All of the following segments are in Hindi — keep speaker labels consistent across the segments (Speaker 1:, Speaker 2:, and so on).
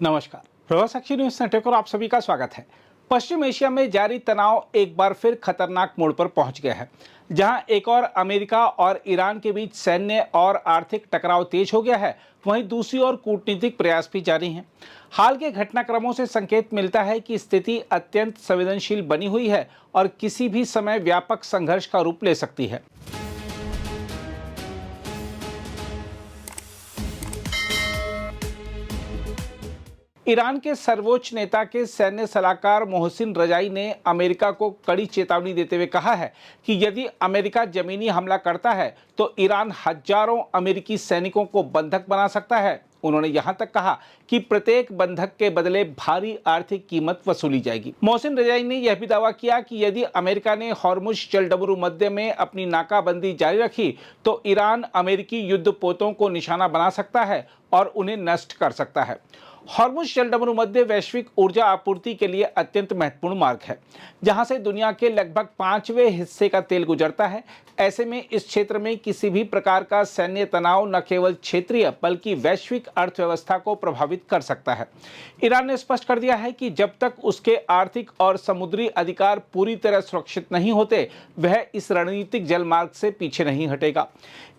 Speaker 1: नमस्कार, प्रभात साक्षी न्यूज नेटवर्क और आप सभी का स्वागत है। पश्चिम एशिया में जारी तनाव एक बार फिर खतरनाक मोड़ पर पहुंच गया है, जहां एक और अमेरिका और ईरान के बीच सैन्य और आर्थिक टकराव तेज हो गया है, वहीं दूसरी ओर कूटनीतिक प्रयास भी जारी हैं। हाल के घटनाक्रमों से संकेत मिलता है कि स्थिति अत्यंत संवेदनशील बनी हुई है और किसी भी समय व्यापक संघर्ष का रूप ले सकती है। ईरान के सर्वोच्च नेता के सैन्य सलाहकार मोहसिन रजाई ने अमेरिका को कड़ी चेतावनी देते हुए कहा है कि यदि अमेरिका जमीनी हमला करता है तो ईरान हजारों अमेरिकी सैनिकों को बंधक बना सकता है। उन्होंने यहां तक कहा कि प्रत्येक बंधक के बदले भारी आर्थिक कीमत वसूली जाएगी। मोहसिन रजाई ने यह भी दावा किया कि यदि अमेरिका ने हॉर्मुज जलडमरू मध्य में अपनी नाकाबंदी जारी रखी तो ईरान अमेरिकी युद्धपोतों को निशाना बना सकता है और उन्हें नष्ट कर सकता है। हॉर्मुज जलडमरू मध्य वैश्विक ऊर्जा आपूर्ति के लिए अत्यंत महत्वपूर्ण मार्ग है, जहां से दुनिया के लगभग 5वें हिस्से का तेल गुजरता है। ऐसे में इस क्षेत्र में किसी भी प्रकार का सैन्य तनाव न केवल क्षेत्रीय बल्कि वैश्विक अर्थव्यवस्था को प्रभावित कर सकता है। ईरान ने स्पष्ट कर दिया है कि जब तक उसके आर्थिक और समुद्री अधिकार पूरी तरह सुरक्षित नहीं होते, वह इस रणनीतिक जलमार्ग से पीछे नहीं हटेगा।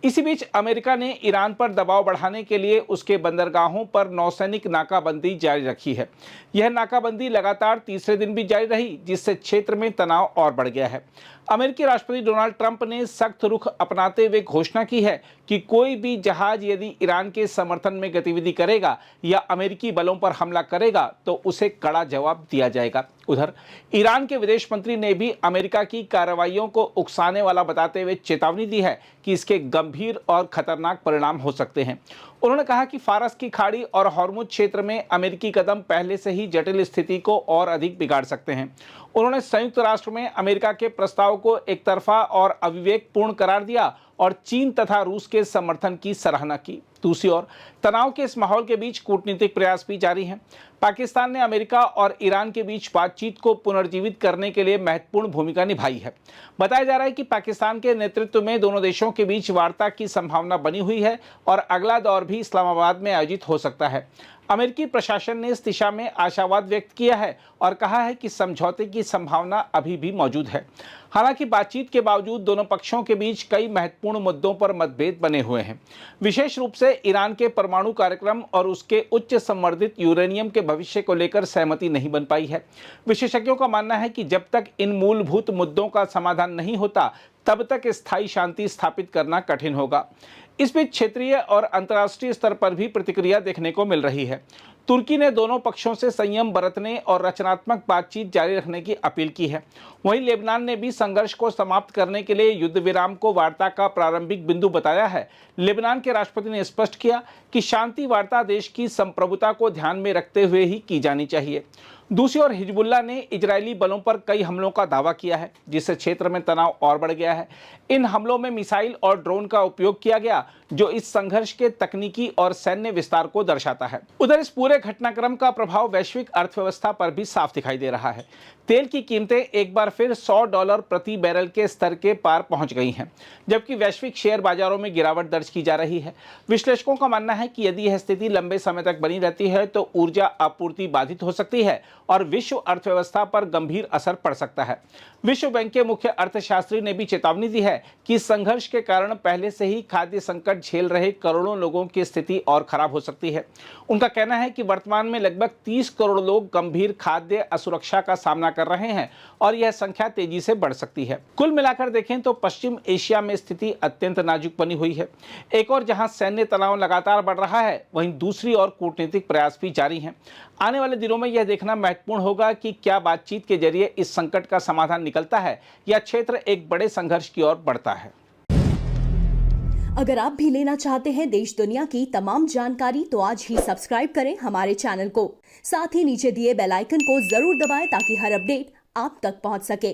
Speaker 1: इसी बीच अमेरिका ने ईरान पर दबाव बढ़ाने के लिए उसके बंदरगाहों पर नौसैनिक नाकाबंदी जारी रखी है। यह नाकाबंदी लगातार तीसरे दिन भी जारी रही, जिससे क्षेत्र में तनाव और बढ़ गया है। अमेरिकी राष्ट्रपति डोनाल्ड ट्रंप ने सख्त रुख अपनाते हुए घोषणा की है कि कोई भी जहाज यदि ईरान के समर्थन में गतिविधि करेगा या अमेरिकी बलों पर हमला करेगा तो उसे कड़ा जवाब दिया जाएगा। उधर ईरान के विदेश मंत्री ने भी अमेरिका की कार्रवाइयों को उकसाने वाला बताते हुए चेतावनी दी है कि इसके गंभीर और खतरनाक परिणाम हो सकते हैं। उन्होंने कहा कि फारस की खाड़ी और हॉर्मुज क्षेत्र में अमेरिकी कदम पहले से ही जटिल स्थिति को और अधिक बिगाड़ सकते हैं। उन्होंने संयुक्त राष्ट्र में अमेरिका के प्रस्ताव को एकतरफा और अविवेकपूर्ण करार दिया और चीन तथा रूस के समर्थन की सराहना की। दूसरी ओर तनाव के इस माहौल के बीच कूटनीतिक प्रयास भी जारी हैं। पाकिस्तान ने अमेरिका और ईरान के बीच बातचीत को पुनर्जीवित करने के लिए महत्वपूर्ण भूमिका निभाई है। बताया जा रहा है कि पाकिस्तान के नेतृत्व में दोनों देशों के बीच वार्ता की संभावना बनी हुई है और अगला दौर भी इस्लामाबाद में आयोजित हो सकता है। अमेरिकी प्रशासन ने इस दिशा में आशावाद व्यक्त किया है और कहा है कि समझौते की संभावना अभी भी मौजूद है। हालांकि बातचीत के बावजूद दोनों पक्षों के बीच कई महत्वपूर्ण मुद्दों पर मतभेद बने हुए हैं। विशेष रूप से ईरान के परमाणु कार्यक्रम और उसके उच्च संवर्धित यूरेनियम के भविष्य को लेकर सहमति नहीं बन पाई है। विशेषज्ञों का मानना है कि जब तक इन मूलभूत मुद्दों का समाधान नहीं होता, तब तक स्थायी शांति स्थापित करना कठिन होगा। इस बीच क्षेत्रीय और अंतर्राष्ट्रीय स्तर पर भी प्रतिक्रिया देखने को मिल रही है। तुर्की ने दोनों पक्षों से संयम बरतने और रचनात्मक बातचीत जारी रखने की अपील की है। वहीं लेबनान ने भी संघर्ष को समाप्त करने के लिए युद्ध विराम को वार्ता का प्रारंभिक बिंदु बताया है। लेबनान के राष्ट्रपति ने स्पष्ट किया कि शांति वार्ता देश की संप्रभुता को ध्यान में रखते हुए ही की जानी चाहिए। दूसरी ओर हिजबुल्लाह ने इजरायली बलों पर कई हमलों का दावा किया है, जिससे क्षेत्र में तनाव और बढ़ गया है। इन हमलों में मिसाइल और ड्रोन का उपयोग किया गया, जो इस संघर्ष के तकनीकी और सैन्य विस्तार को दर्शाता है। उधर इस पूरे घटनाक्रम का प्रभाव वैश्विक अर्थव्यवस्था पर भी साफ दिखाई दे रहा है। तेल की कीमतें एक बार फिर $100 प्रति बैरल के स्तर के पार पहुंच गई हैं, जबकि वैश्विक शेयर बाजारों में गिरावट दर्ज की जा रही है। विश्लेषकों का मानना है कि यदि यह स्थिति लंबे समय तक बनी रहती है तो ऊर्जा आपूर्ति बाधित हो सकती है और विश्व अर्थव्यवस्था पर गंभीर असर पड़ सकता है। विश्व बैंक के मुख्य अर्थशास्त्री ने भी चेतावनी दी है कि संघर्ष के कारण पहले से ही खाद्य संकट झेल रहे करोड़ों लोगों की स्थिति और खराब हो सकती है। उनका कहना है कि वर्तमान में लगभग 30 करोड़ लोग गंभीर खाद्य असुरक्षा का सामना कर रहे हैं और यह संख्या तेजी से बढ़ सकती है। कुल मिलाकर देखें तो पश्चिम एशिया में स्थिति अत्यंत नाजुक बनी हुई है। एक और जहां सैन्य तनाव लगातार बढ़ रहा है, वहीं दूसरी ओर कूटनीतिक प्रयास भी जारी हैं। आने वाले दिनों में यह देखना महत्वपूर्ण होगा कि क्या बातचीत के जरिए इस संकट का समाधान निकलता है या क्षेत्र एक बड़े संघर्ष की ओर बढ़ता है।
Speaker 2: अगर आप भी लेना चाहते हैं देश दुनिया की तमाम जानकारी तो आज ही सब्सक्राइब करें हमारे चैनल को। साथ ही नीचे दिए बेल आइकन को जरूर दबाएं ताकि हर अपडेट आप तक पहुंच सके।